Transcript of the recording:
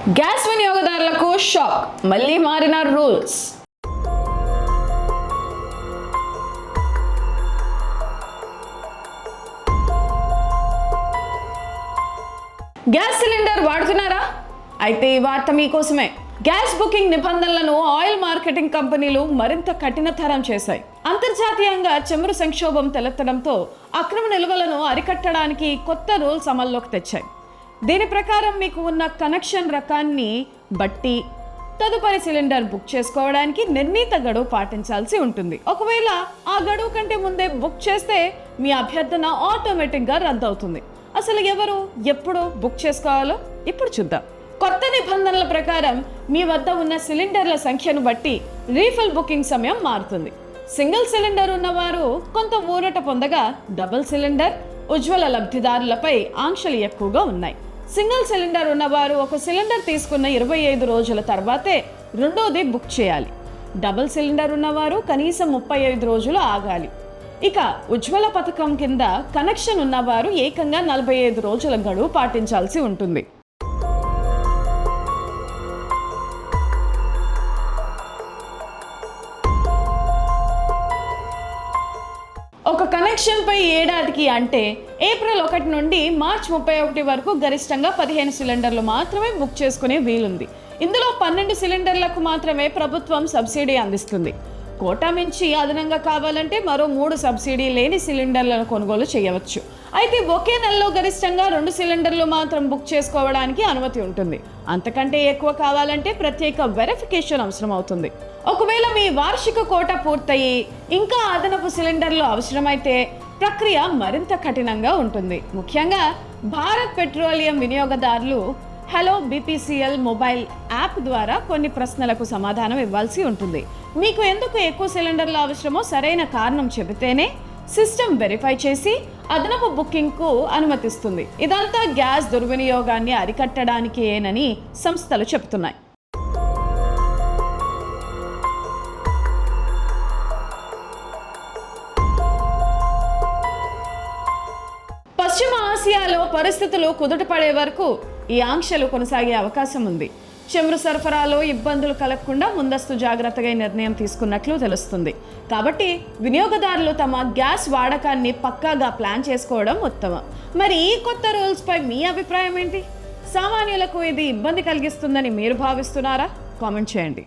Gas వినియోగదారులకు shock, మళ్ళీ మారిన రూల్స్. గ్యాస్ సిలిండర్ వాడుతున్నారా? అయితే ఈ వార్త మీకోసమే. గ్యాస్ బుకింగ్ నిబంధనలను ఆయిల్ మార్కెటింగ్ కంపెనీలు మరింత కఠినతరం చేశాయి. అంతర్జాతీయంగా చమురు సంక్షోభం తలెత్తడంతో అక్రమ నిల్వలను అరికట్టడానికి కొత్త రూల్స్ అమల్లోకి తెచ్చాయి. దీని ప్రకారం మీకు ఉన్న కనెక్షన్ రకాన్ని బట్టి తదుపరి సిలిండర్ బుక్ చేసుకోవడానికి నిర్ణీత గడువు పాటించాల్సి ఉంటుంది. ఒకవేళ ఆ గడువు కంటే ముందే బుక్ చేస్తే మీ అభ్యర్థన ఆటోమేటిక్గా రద్దవుతుంది. అసలు ఎవరు ఎప్పుడు బుక్ చేసుకోవాలో ఇప్పుడు చూద్దాం. కొత్త నిబంధనల ప్రకారం మీ వద్ద ఉన్న సిలిండర్ల సంఖ్యను బట్టి రీఫిల్ బుకింగ్ సమయం మారుతుంది. సింగిల్ సిలిండర్ ఉన్నవారు కొంత ఊరట పొందగా, డబుల్ సిలిండర్, ఉజ్వల లబ్ధిదారులపై ఆంక్షలు ఎక్కువగా ఉన్నాయి. సింగిల్ సిలిండర్ ఉన్నవారు ఒక సిలిండర్ తీసుకున్న 25 రోజుల తర్వాతే రెండోది బుక్ చేయాలి. డబుల్ సిలిండర్ ఉన్నవారు కనీసం 35 రోజులు ఆగాలి. ఇక ఉజ్వల పథకం కింద కనెక్షన్ ఉన్నవారు ఏకంగా 45 రోజుల గడువు పాటించాల్సి ఉంటుంది. ఒక కనెక్షన్ పై ఏడాదికి అంటే ఏప్రిల్ 1 నుండి మార్చ్ 31 వరకు గరిష్టంగా 15 సిలిండర్లు మాత్రమే బుక్ చేసుకునే వీలుంది. ఇందులో 12 సిలిండర్లకు మాత్రమే ప్రభుత్వం సబ్సిడీ అందిస్తుంది. కోటా మించి అదనంగా కావాలంటే మరో 3 సబ్సిడీ లేని సిలిండర్లను కొనుగోలు చేయవచ్చు. అయితే ఒకే నెలలో గరిష్టంగా 2 సిలిండర్లు మాత్రం బుక్ చేసుకోవడానికి అనుమతి ఉంటుంది. అంతకంటే ఎక్కువ కావాలంటే ప్రత్యేక వెరిఫికేషన్ అవసరం అవుతుంది. ఒకవేళ మీ వార్షిక కోటా పూర్తయి ఇంకా అదనపు సిలిండర్లు అవసరమైతే ప్రక్రియ మరింత కఠినంగా ఉంటుంది. ముఖ్యంగా భారత్ పెట్రోలియం వినియోగదారులు హలో బీపీసీఎల్ మొబైల్ యాప్ ద్వారా కొన్ని ప్రశ్నలకు సమాధానం ఇవ్వాల్సి ఉంటుంది. మీకు ఎందుకు ఎక్కువ సిలిండర్లు అవసరమో సరైన కారణం చెబితేనే సిస్టమ్ వెరిఫై చేసి అదనపు బుకింగ్కు అనుమతిస్తుంది. ఇదంతా గ్యాస్ దుర్వినియోగాన్ని అరికట్టడానికేనని సంస్థలు చెబుతున్నాయి. పశ్చిమ ఆసియాలో పరిస్థితులు కుదుటపడే వరకు ఈ ఆంక్షలు కొనసాగే అవకాశం ఉంది. చమురు సరఫరాలో ఇబ్బందులు కలగకుండా ముందస్తు జాగ్రత్తగా నిర్ణయం తీసుకున్నట్లు తెలుస్తుంది. కాబట్టి వినియోగదారులు తమ గ్యాస్ వాడకాన్ని పక్కాగా ప్లాన్ చేసుకోవడం ఉత్తమం. మరి ఈ కొత్త రూల్స్ పై మీ అభిప్రాయం ఏంటి? సామాన్యులకు ఇది ఇబ్బంది కలిగిస్తుందని మీరు భావిస్తున్నారా? కామెంట్ చేయండి.